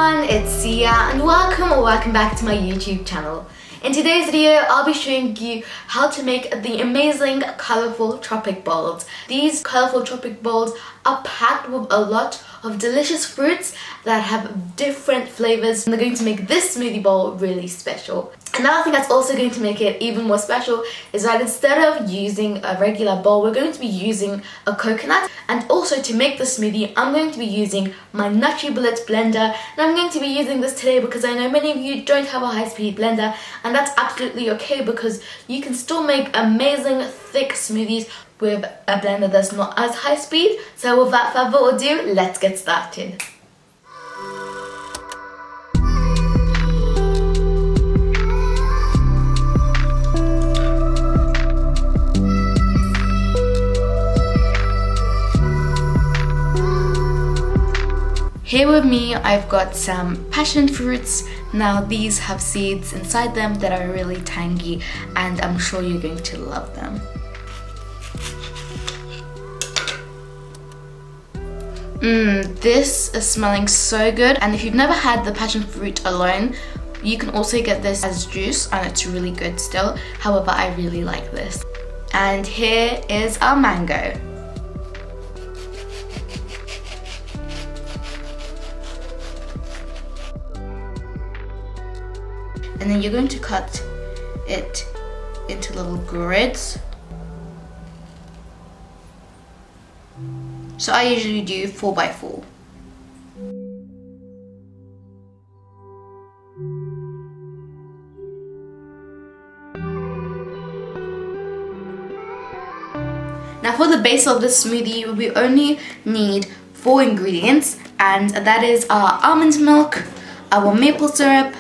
everyone, it's Sia and welcome back to my YouTube channel. In today's video, I'll be showing you how to make the amazing Colourful Tropic bowls. These Colourful Tropic bowls are packed with a lot of delicious fruits that have different flavors, and they're going to make this smoothie bowl really special. Another thing that's also going to make it even more special is that instead of using a regular bowl, we're going to be using a coconut. And also to make the smoothie, I'm going to be using my NutriBullet Blender. And I'm going to be using this today because I know many of you don't have a high-speed blender, and that's absolutely okay because you can still make amazing thick smoothies with a blender that's not as high speed. So without further ado, let's get started. Here with me, I've got some passion fruits. Now these have seeds inside them that are really tangy, and I'm sure you're going to love them. This is smelling so good, and if you've never had the passion fruit alone, you can also get this as juice and it's really good still. However, I really like this. And here is our mango. And then you're going to cut it into little grids. So I usually do 4x4. Now for the base of this smoothie, we only need 4 ingredients, and that is our almond milk, our maple syrup,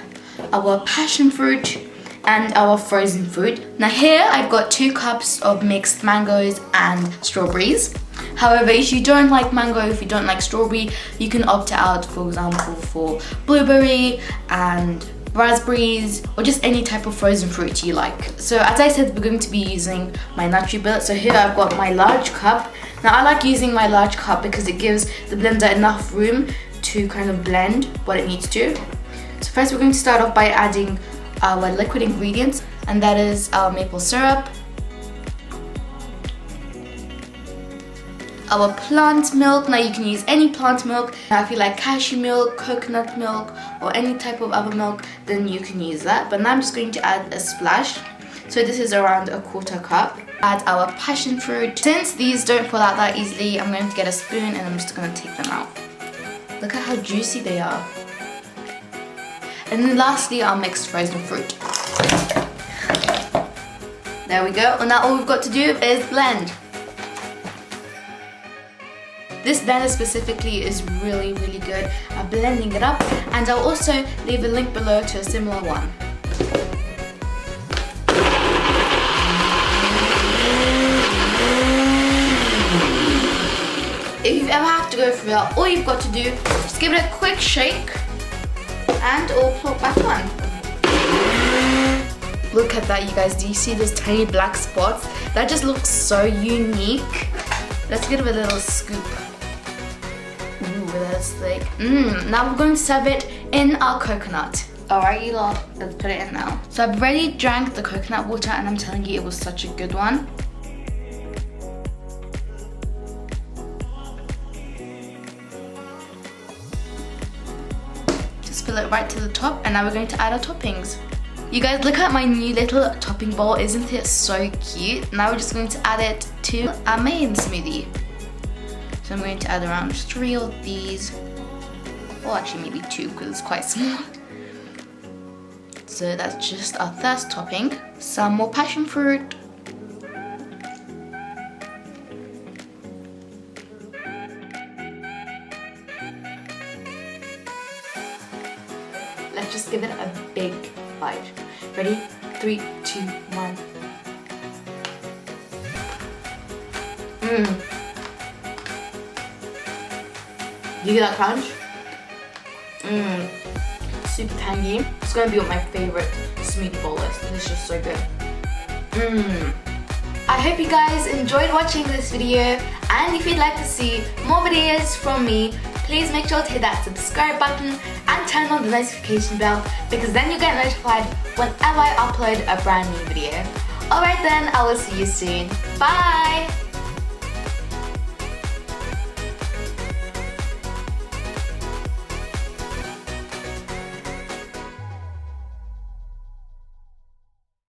our passion fruit, and our frozen fruit. Now here I've got 2 cups of mixed mangoes and strawberries. However, if you don't like mango, if you don't like strawberry, you can opt out, for example, for blueberry and raspberries, or just any type of frozen fruit you like. So as I said, we're going to be using my NutriBullet. So here I've got my large cup. Now I like using my large cup because it gives the blender enough room to kind of blend what it needs to. So first we're going to start off by adding our liquid ingredients, and that is our maple syrup, our plant milk. Now you can use any plant milk. Now if you like cashew milk, coconut milk, or any type of other milk, then you can use that. But now I'm just going to add a splash. So this is around 1/4 cup. Add our passion fruit. Since these don't fall out that easily, I'm going to get a spoon and I'm just going to take them out. Look at how juicy they are. And then lastly, our mixed frozen fruit. There we go. And now all we've got to do is blend. This blender specifically is really good at blending it up, and I'll also leave a link below to a similar one. If you've ever have to go through that, all you've got to do is just give it a quick shake and it'll plop back on. Look at that, you guys. Do you see those tiny black spots? That just looks so unique. Let's give it a little scoop. Ooh, that's like, Now we're going to serve it in our coconut. Alright, you lot, let's put it in now. So I've already drank the coconut water, and I'm telling you, it was such a good one. Just fill it right to the top, and now we're going to add our toppings. You guys, look at my new little topping bowl. Isn't it so cute? Now we're just going to add it to our main smoothie. So I'm going to add around 3 of these. Well, actually maybe 2 because it's quite small. So that's just our first topping. Some more passion fruit. Let's just give it a big bite. Ready? 3, 2, 1. You hear that crunch? Super tangy. It's gonna be what my favorite smoothie bowl is. It's just so good. I hope you guys enjoyed watching this video, and if you'd like to see more videos from me, please make sure to hit that subscribe button and turn on the notification bell, because then you get notified whenever I upload a brand new video. Alright then, I will see you soon. Bye!